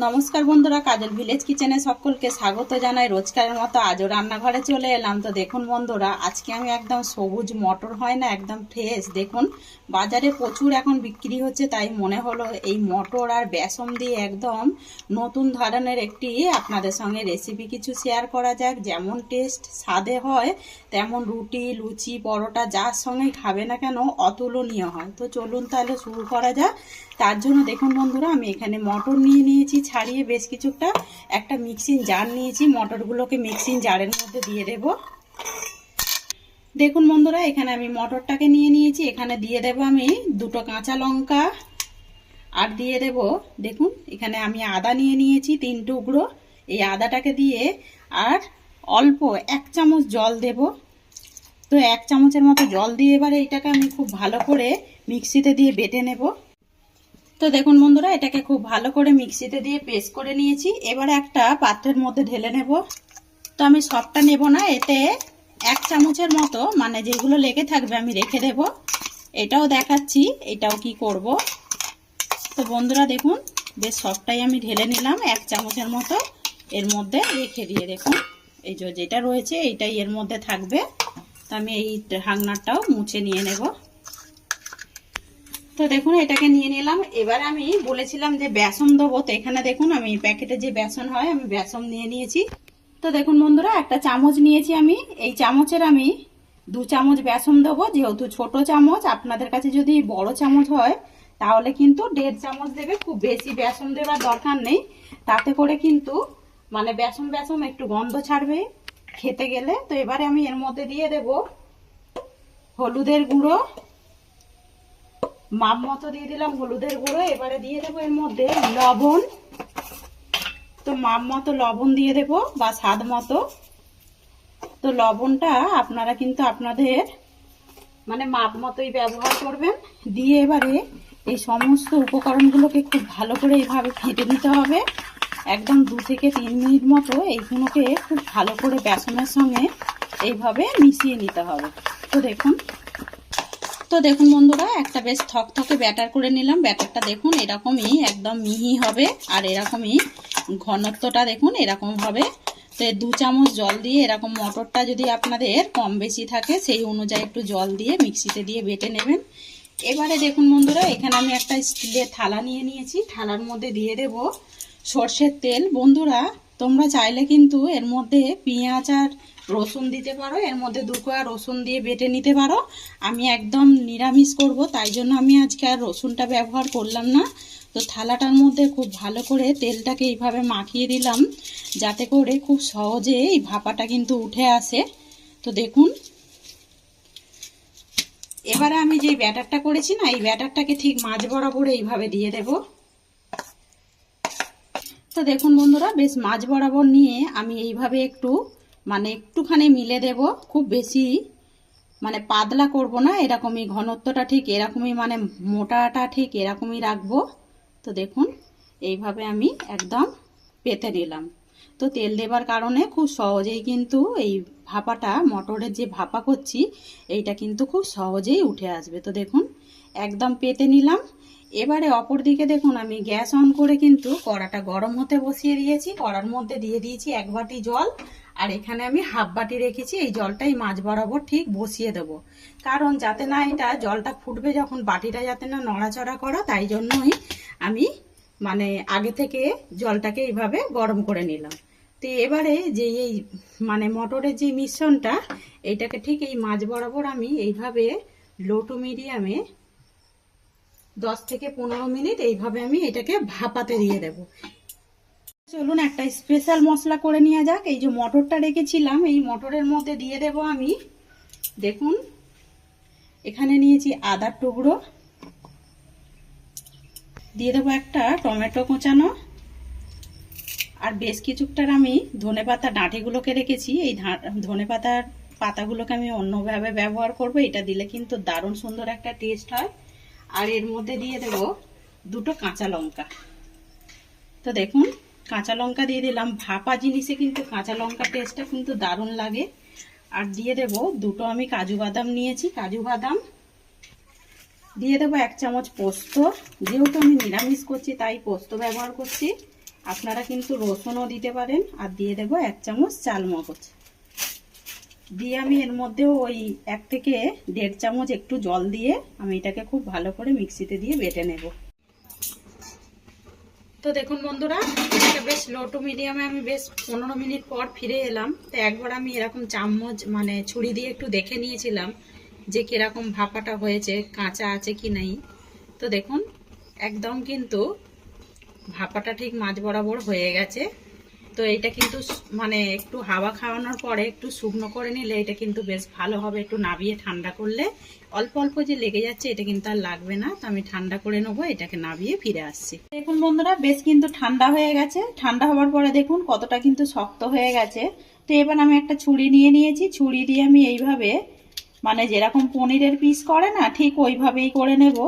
নমস্কার বন্ধুরা, কাজল ভিলেজ কিচেনে সকলকে স্বাগত জানাই। রোজকারের মতো আজও রান্নাঘরে চলে এলাম। তো দেখুন বন্ধুরা, আজকে আমি একদম সবুজ মটর হয় না, একদম ফ্রেশ। দেখুন বাজারে প্রচুর এখন বিক্রি হচ্ছে, তাই মনে হলো এই মটর আর বেসন দিয়ে একদম নতুন ধরনের একটি আপনাদের সঙ্গে রেসিপি কিছু শেয়ার করা যাক। যেমন টেস্ট স্বাদে হয়, তেমন রুটি, লুচি, পরোটা যার সঙ্গে খাবে না কেন অতুলনীয় হয়। তো চলুন তাহলে শুরু করা যাক। তার জন্য দেখুন বন্ধুরা, আমি এখানে মটর নিয়ে নিয়েছি ছাড়িয়ে বেশ কিছুটা। একটা মিক্সিং জার নিয়েছি, মটরগুলোকে মিক্সিং জারের মধ্যে দিয়ে দেব। দেখুন বন্ধুরা, এখানে আমি মটরটাকে নিয়ে নিয়েছি। এখানে দিয়ে দেব আমি দুটো কাঁচা লঙ্কা, আর দিয়ে দেব দেখুন এখানে আমি আদা নিয়ে নিয়েছি 3 টুকরো। এই আদাটাকে দিয়ে আর অল্প 1 চামচ জল দেব। তো 1 চামচের মতো জল দিয়ে এবারে এটাকে আমি খুব ভালো করে মিক্সিতে দিয়ে বেটে নেব। তো দেখুন বন্ধুরা, এটাকে খুব ভালো করে মিক্সিতে দিয়ে পেস্ট করে নিয়েছি। এবারে একটা পাত্রের মধ্যে ঢেলে নেব। তো আমি সবটা নেব না, এতে 1 চামচের মতো মানে যেগুলো লেগে থাকবে আমি রেখে দেব। এটাও দেখাচ্ছি এটাও কি করব। তো বন্ধুরা দেখুন, বেশ সবটাই আমি ঢেলে নিলাম 1 চামচের মতো। এর মধ্যে রেখে দিয়ে দেখুন এই যেটা রয়েছে এইটাই এর মধ্যে থাকবে। তো আমি এই ঢাকনাটাও মুছে নিয়ে নেব। তো দেখুন এটাকে নিয়ে নিলাম। এবার আমি বলেছিলাম যে বেসন দেবো, তো এখানে দেখুন আমি প্যাকেটে যে বেসন হয় আমি বেসন নিয়ে নিয়েছি। তো দেখুন বন্ধুরা, একটা চামচ নিয়েছি আমি। এই চামচের আমি 2 চামচ বেসন দেবো। যেহেতু ছোট চামচ, আপনাদের কাছে যদি বড় চামচ হয় তাহলে কিন্তু 1.5 চামচ দেবে। খুব বেশি বেসন দেওয়ার দরকার নেই, তাতে করে কিন্তু মানে বেসন বেসন একটু গন্ধ ছাড়বে খেতে গেলে। তো এবারে আমি এর মধ্যে দিয়ে দেব হলুদের গুঁড়ো, মাপ মতো দিয়ে দিলাম হলুদের গুঁড়ো। এবারে দিয়ে দেবো এর মধ্যে লবণ। তো মাপ মতো লবণ দিয়ে দেবো বা স্বাদ মতো। তো লবণটা আপনারা কিন্তু আপনাদের মানে মাপ মতোই ব্যবহার করবেন। দিয়ে এবারে এই সমস্ত উপকরণগুলোকে খুব ভালো করে এইভাবে ফেটে নিতে হবে। একদম 2 থেকে 3 মিনিট মতো এইগুলোকে খুব ভালো করে বেসনের সঙ্গে এইভাবে মিশিয়ে নিতে হবে। তো দেখুন বন্ধুরা, একটা বেশ থকথকে ব্যাটার করে নিলাম। ব্যাটারটা দেখুন এরকমই একদম মিহি হবে, আর এরকমই ঘনত্বটা দেখুন এরকম হবে। তো 2 চামচ জল দিয়ে এরকম মটরটা যদি আপনাদের কম বেশি থাকে সেই অনুযায়ী একটু জল দিয়ে মিক্সিতে দিয়ে বেটে নেবেন। এবারে দেখুন বন্ধুরা, এখানে আমি একটা স্টিলের থালা নিয়ে নিয়েছি। থালার মধ্যে দিয়ে দেব সর্ষের তেল। বন্ধুরা তোমরা চাইলে কিন্তু এর মধ্যে পেঁয়াজ আর রসুন দিতে পারো, এর মধ্যে 2 কোয়া রসুন দিয়ে বেটে নিতে পারো। আমি একদম নিরামিষ করব, তাই জন্য আমি আজকে আর রসুনটা ব্যবহার করলাম না। তো থালাটার মধ্যে খুব ভালো করে তেলটাকে এইভাবে মাখিয়ে দিলাম, যাতে করে খুব সহজে এই ভাপাটা কিন্তু উঠে আসে। তো দেখুন এবারে আমি যে ব্যাটারটা করেছি না, এই ব্যাটারটাকে ঠিক মাঝ বরাবর এইভাবে দিয়ে দেব। তো দেখুন বন্ধুরা, বেশ মাঝ বরাবর নিয়ে আমি এইভাবে একটুখানি মিলে দেব। খুব বেশি মানে পাতলা করব না, এরকমই ঘনত্বটা ঠিক এরকমই, মানে মোটাটা ঠিক এরকমই রাখবো। তো দেখুন এইভাবে আমি একদম পেতে নিলাম। তো তেল দেবার কারণে খুব সহজেই কিন্তু এই ভাপাটা, মটরের যে ভাপা করছি এইটা কিন্তু খুব সহজেই উঠে আসবে। তো দেখুন একদম পেতে নিলাম। এবারে অপর দিকে দেখুন আমি গ্যাস অন করে কিন্তু কড়াটা গরম হতে বসিয়ে দিয়েছি। কড়ার মধ্যে দিয়ে দিয়েছি 1 বাটি জল, আর এখানে আমি হাফ বাটি রেখেছি। এই জলটাই মাঝ বরাবর ঠিক বসিয়ে দেব, কারণ যাতে না এটা জলটা ফুটবে যখন বাটিটা যাতে না নড়াচড়া করা, তাই জন্যই আমি মানে আগে থেকে জলটাকে এইভাবে গরম করে নিলাম। তো এবারে যে এই মানে মটরের যে মিশ্রণটা, এইটাকে ঠিক এই মাঝ বরাবর আমি এইভাবে লো টু মিডিয়ামে 10 থেকে 15 মিনিট এইভাবে আমি এটাকে ভাপাতে দিয়ে দেব। চলুন একটা স্পেশাল মশলা করে নেওয়া যাক। এই যে মটরটা রেখেছিলাম, এই মটরের মধ্যে দিয়ে দেব আমি দেখুন এখানে নিয়েছি আদার টুকরো, দিয়ে দেবো একটা টমেটো কোঁচানো, আর বেশ কিছুটার আমি ধনেপাতা ডাঁটিগুলোকে রেখেছি। এই ধনেপাতার পাতাগুলোকে আমি অন্যভাবে ব্যবহার করব, এটা দিলে কিন্তু দারুণ সুন্দর একটা টেস্ট হয়। আর এর মধ্যে দিয়ে দেব 2টো কাঁচা লঙ্কা। তো দেখুন কাঁচা লঙ্কা দিয়ে দিলাম। ভাপা জিনিসে কিন্তু কাঁচা লঙ্কা টেস্টটা কিন্তু দারুণ লাগে। আর দিয়ে দেব 2টো আমি কাজু বাদাম নিয়েছি, কাজু বাদাম দিয়ে দেবো 1 চামচ পোস্ত। যেহেতু আমি নিরামিষ করছি তাই পোস্ত ব্যবহার করছি। আপনারা কিন্তু রসুনও দিতে পারেন। আর দিয়ে দেব 1 চামচ চাল মগজ, দিয়ে আমি এর মধ্যেও ওই 1 থেকে 1.5 চামচ একটু জল দিয়ে আমি এটাকে খুব ভালো করে মিক্সিতে দিয়ে বেটে নেব। তো দেখুন বন্ধুরা, এটাকে বেশ লো টু মিডিয়ামে আমি বেশ 15 মিনিট পর ফিরে এলাম। তো একবার আমি এরকম চামচ মানে ছুরি দিয়ে একটু দেখে নিয়েছিলাম যে কিরকম ভাপাটা হয়েছে, কাঁচা আছে কি নাই। তো দেখুন একদম কিন্তু ভাপাটা ঠিক মাঝ বরাবর হয়ে গেছে। তো এইটা কিন্তু মানে একটু হাওয়া খাওয়ানোর পরে একটু শুকনো করে নিলে এটা কিন্তু বেশ ভালো হবে। একটু নাবিয়ে ঠান্ডা করলে অল্প অল্প যে লেগে যাচ্ছে এটা কিন্তু আর লাগবে না। তো আমি ঠান্ডা করে নেবো, এটাকে নাবিয়ে ফিরে আসছি। দেখুন বন্ধুরা, বেশ কিন্তু ঠান্ডা হয়ে গেছে। ঠান্ডা হওয়ার পরে দেখুন কতটা কিন্তু শক্ত হয়ে গেছে। তো এবার আমি একটা ছুরি নিয়ে নিয়েছি, ছুরি দিয়ে আমি এইভাবে মানে যেরকম পনিরের পিস করে না ঠিক ওইভাবেই করে নেব।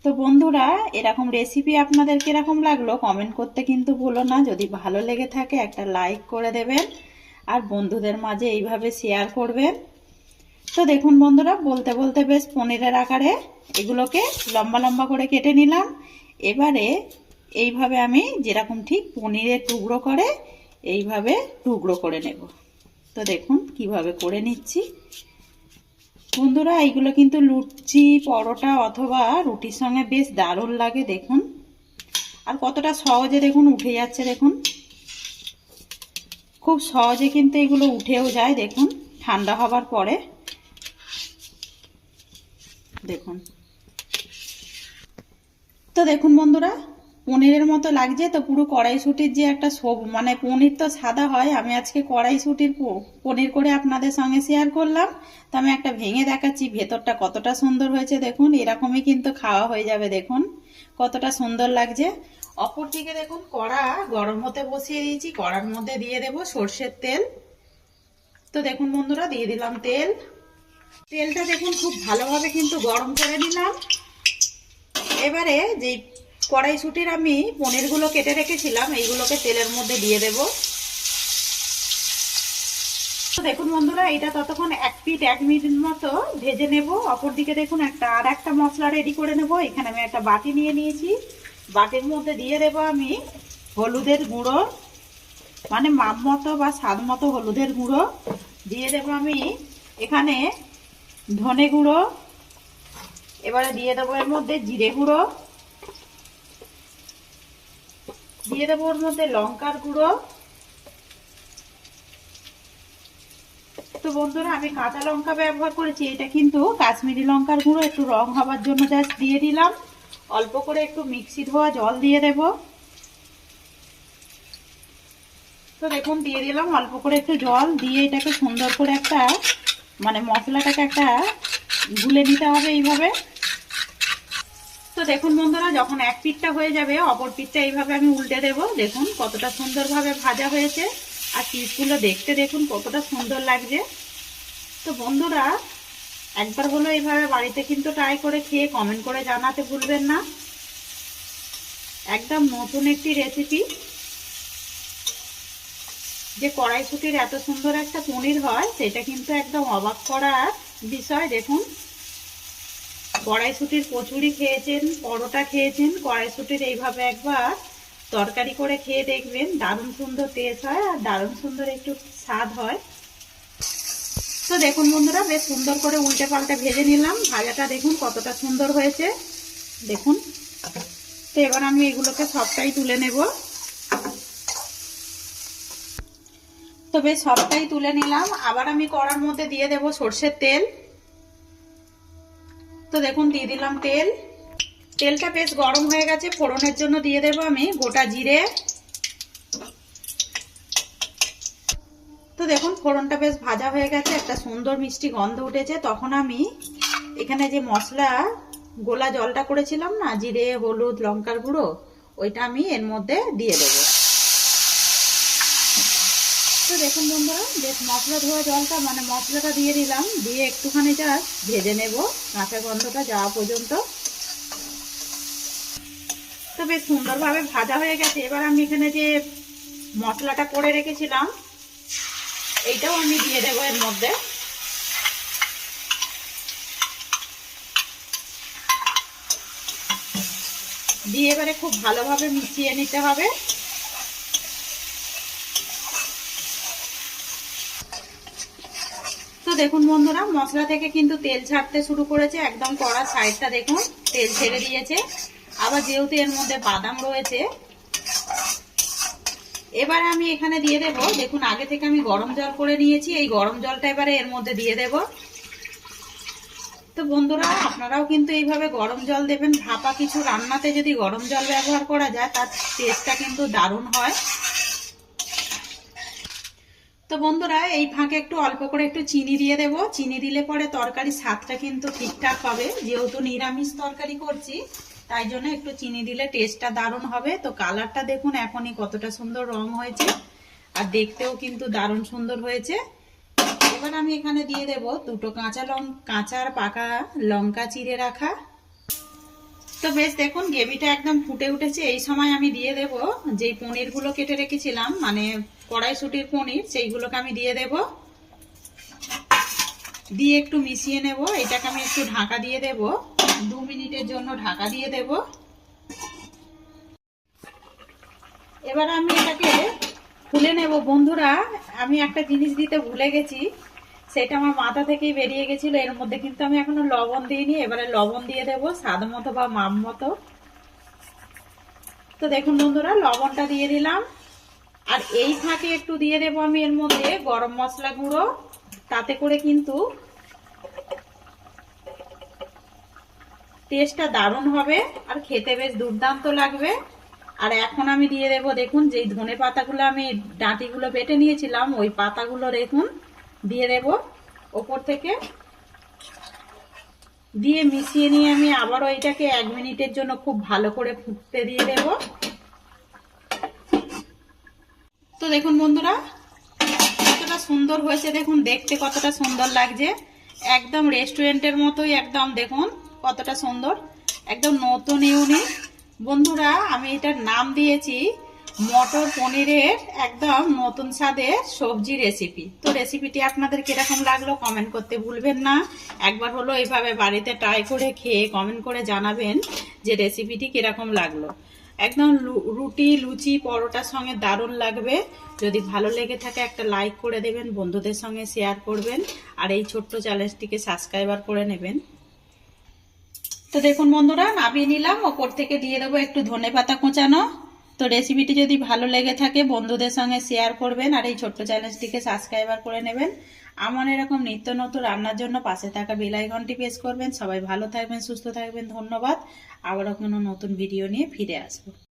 তো বন্ধুরা, এরকম রেসিপি আপনাদের কিরকম লাগলো কমেন্ট করতে কিন্তু ভুলো না। যদি ভালো লেগে থাকে একটা লাইক করে দেবেন আর বন্ধুদের মাঝে এইভাবে শেয়ার করবেন। তো দেখুন বন্ধুরা, বলতে বলতে বেশ পনিরের আকারে এগুলোকে লম্বা লম্বা করে কেটে নিলাম। এবারে এইভাবে আমি যেরকম ঠিক পনিরের টুকরো করে এইভাবে টুকরো করে নেব। তো দেখুন কিভাবে করে নিচ্ছি। বন্ধুরা, এইগুলো কিন্তু লুচি, পরোটা অথবা রুটির সঙ্গে বেশ দারুণ লাগে। দেখুন আর কতটা সহজে দেখুন উঠে যাচ্ছে। দেখুন খুব সহজে কিন্তু এগুলো উঠেও যায়। দেখুন ঠান্ডা হবার পরে দেখুন। তো দেখুন বন্ধুরা, পনিরের মতো লাগছে। তো পুরো কড়াইশুঁটির যে একটা মানে পনির তো সাদা হয়, আমি আজকে কড়াইশুঁটির পনির করে আপনাদের সঙ্গে শেয়ার করলাম। তো আমি একটা ভেঙে দেখাচ্ছি ভেতরটা কতটা সুন্দর হয়েছে। দেখুন এরকমই কিন্তু খাওয়া হয়ে যাবে। দেখুন কতটা সুন্দর লাগছে। অপর দিকে দেখুন কড়া গরম হতে বসিয়ে দিয়েছি, কড়ার মধ্যে দিয়ে দেব সর্ষের তেল। তো দেখুন বন্ধুরা, দিয়ে দিলাম তেল। তেলটা দেখুন খুব ভালোভাবে কিন্তু গরম করে নিলাম। এবারে যে কড়াইশুঁটির আমি পনিরগুলো কেটে রেখেছিলাম এইগুলোকে তেলের মধ্যে দিয়ে দেব। তো দেখুন বন্ধুরা, এটা ততক্ষণ 1 মিনিট মতো ভেজে নেব। অপরদিকে দেখুন আর একটা মশলা রেডি করে নেব। এখানে আমি একটা বাটি নিয়ে নিয়েছি, বাটির মধ্যে দিয়ে দেব আমি হলুদের গুঁড়ো, মানে মাপ মতো বা স্বাদ মতো হলুদের গুঁড়ো দিয়ে দেব আমি এখানে ধনে গুঁড়ো। এবারে দিয়ে দেবো এর মধ্যে জিরে গুঁড়ো, দিয়ে দেবো ওর মধ্যে লঙ্কার গুঁড়ো। তো বন্ধুরা, আমি কাঁচা লঙ্কা ব্যবহার করেছি, এটা কিন্তু কাশ্মীরি লঙ্কার গুঁড়ো। একটু রং হবার জন্য জাস্ট দিয়ে দিলাম। অল্প করে একটু মিক্সি ধোয়া জল দিয়ে দেব। তো দেখুন দিয়ে দিলাম অল্প করে একটু জল দিয়ে এটাকে সুন্দর করে একটা মানে মশলাটাকে একটা গুলে নিতে হবে এইভাবে। তো দেখুন বন্ধুরা, যখন এক পিঠটা হয়ে যাবে অপর পিঠটা এইভাবে আমি উল্টে দেব। দেখুন কতটা সুন্দরভাবে ভাজা হয়েছে আর পিসগুলো দেখতে দেখুন কতটা সুন্দর লাগছে। তো বন্ধুরা, একবার হলো এইভাবে বাড়িতে কিন্তু ট্রাই করে খেয়ে কমেন্ট করে জানাতে ভুলবেন না। একদম নতুন একটি রেসিপি, যে কড়াইশুঁটির এত সুন্দর একটা পনির হয় সেটা কিন্তু একদম অবাক করার বিষয়। দেখুন কড়াইশুঁটির কচুরি খেয়েছেন, পরোটা খেয়েছেন, কড়াইশুঁটির এইভাবে একবার তরকারি করে খেয়ে দেখবেন, দারুণ সুন্দর টেস্ট হয় আর দারুণ সুন্দর একটু স্বাদ হয়। তো দেখুন বন্ধুরা, বেশ সুন্দর করে উল্টে পাল্টে ভেজে নিলাম। ভাজাটা দেখুন কতটা সুন্দর হয়েছে দেখুন। তো এবার আমি এগুলোকে সবটাই তুলে নেব। তো বেশ সবটাই তুলে নিলাম। আবার আমি কড়ার মধ্যে দিয়ে দেব সর্ষের তেল। তো দেখুন দিয়ে দিলাম তেল। তেলটা বেশ গরম হয়ে গেছে। ফোড়নের জন্য দিয়ে দেব আমি গোটা জিরে। তো দেখুন ফোড়নটা বেশ ভাজা হয়ে গেছে, একটা সুন্দর মিষ্টি গন্ধ উঠেছে। তখন আমি এখানে যে মশলা গোলা জলটা করেছিলাম না, জিরে হলুদ লঙ্কার গুঁড়ো, ওইটা আমি এর মধ্যে দিয়ে দেব। তো দেখুন বন্ধুরা, বেশ মশলা ধোয়া জলটা মানে মশলাটা দিয়ে দিলাম, দিয়ে একটুখানি জাস্ট ভেজে নেব কাঁচা গন্ধটা যাওয়া পর্যন্ত। তো বেশ সুন্দরভাবে ভাজা হয়ে গেছে। এবার আমি এখানে যে মশলাটা করে রেখেছিলাম এইটাও আমি দিয়ে দেবো এর মধ্যে। দিয়ে এবারে খুব ভালোভাবে মিশিয়ে নিতে হবে। দেখুন বন্ধুরা, মশলা থেকে কিন্তু তেল ছাড়তে শুরু করেছে, একদম কড়ার সাইডটা দেখুন তেল ছেড়ে দিয়েছে। আবার যেহেতু এর মধ্যে বাদাম রয়েছে, এবার আমি এখানে দিয়ে দেব, দেখুন আগে থেকে আমি গরম জল করে নিয়েছি, এই গরম জলটা এবারে এর মধ্যে দিয়ে দেব। তো বন্ধুরা, আপনারাও কিন্তু এইভাবে গরম জল দেবেন। ভাপা কিছু রান্নাতে যদি গরম জল ব্যবহার করা যায়, তার টেস্টটা কিন্তু দারুণ হয়। তো বন্ধুরা, এই ফাঁকে একটু অল্প করে একটু চিনি দিয়ে দেব। চিনি দিলে পরে তরকারির স্বাদটা কিন্তু ঠিকঠাক হবে। যেহেতু নিরামিষ তরকারি করছি, তাই জন্য একটু চিনি দিলে টেস্টটা দারুণ হবে। তো কালারটা দেখুন এখনই কতটা সুন্দর রং হয়েছে, আর দেখতেও কিন্তু দারুণ সুন্দর হয়েছে। এবার আমি এখানে দিয়ে দেব দুটো কাঁচা আর পাকা লঙ্কা চিড়ে রাখা। তো বেশ দেখুন গ্রেভিটা একদম ফুটে উঠেছে। এই সময় আমি দিয়ে দেব যেই পনিরগুলো কেটে রেখেছিলাম, মানে কড়াইশুটির পনির, সেইগুলোকে আমি দিয়ে দেব। দিয়ে একটু মিশিয়ে নেব। এটাকে আমি একটু ঢাকা দিয়ে দেব, 2 মিনিটের জন্য ঢাকা দিয়ে দেব। এবার আমি এটাকে খুলে নেব। বন্ধুরা, আমি একটা জিনিস দিতে ভুলে গেছি, সেটা আমার মাথা থেকেই বেরিয়ে গেছিল। এর মধ্যে কিন্তু আমি এখনো লবণ দিইনি। এবারে লবণ দিয়ে দেব স্বাদ মতো বা মাপ মতো। তো দেখুন বন্ধুরা, লবণটা দিয়ে দিলাম। আর এই ফাঁকে একটু দিয়ে দেব আমি এর মধ্যে গরম মশলা গুঁড়ো, তাতে করে কিন্তু টেস্টটা দারুণ হবে আর খেতে বেশ দুর্দান্ত লাগবে। আর এখন আমি দিয়ে দেব, দেখুন যেই ধনে পাতাগুলো আমি ডাঁটিগুলো বেটে নিয়েছিলাম, ওই পাতাগুলো দেখুন দিয়ে দেব ওপর থেকে। দিয়ে মিশিয়ে নিয়ে আমি আবারও এটাকে 1 মিনিটের জন্য খুব ভালো করে ফুটতে দিয়ে দেব। তো দেখুন বন্ধুরা, কতটা সুন্দর হয়েছে, দেখুন দেখতে কতটা সুন্দর লাগছে, একদম রেস্টুরেন্টের মতোই। একদম দেখুন কতটা সুন্দর, একদম নতুন ইউনিক। বন্ধুরা, আমি এটার নাম দিয়েছি মটর পনিরের একদম নতুন স্বাদের সবজি রেসিপি। তো রেসিপিটি আপনাদের কিরকম লাগলো কমেন্ট করতে ভুলবেন না। একবার হলো এইভাবে বাড়িতে ট্রাই করে খেয়ে কমেন্ট করে জানাবেন যে রেসিপিটি কিরকম লাগলো। একদম রুটি, লুচি, পরোটার সঙ্গে দারুণ লাগবে। যদি ভালো লেগে থাকে একটা লাইক করে দেবেন, বন্ধুদের সঙ্গে শেয়ার করবেন, আর এই ছোট্ট চ্যানেলটিকে সাবস্ক্রাইবার করে নেবেন। তো দেখুন বন্ধুরা, নামিয়ে নিলাম। ওপর থেকে দিয়ে দেবো একটু ধনেপাতা কুচানো। তো রেসিপিটি যদি ভালো লেগে থাকে বন্ধুদের সঙ্গে শেয়ার করবেন, আর এই ছোট্ট চ্যানেলটিকে সাবস্ক্রাইবার করে নেবেন। আমার এরকম নিত্য নতুন রান্নার জন্য পাশে থাকা বেল আইকনটি প্রেস করবেন। সবাই ভালো থাকবেন, সুস্থ থাকবেন। ধন্যবাদ। আবারও কোনো নতুন ভিডিও নিয়ে ফিরে আসবো।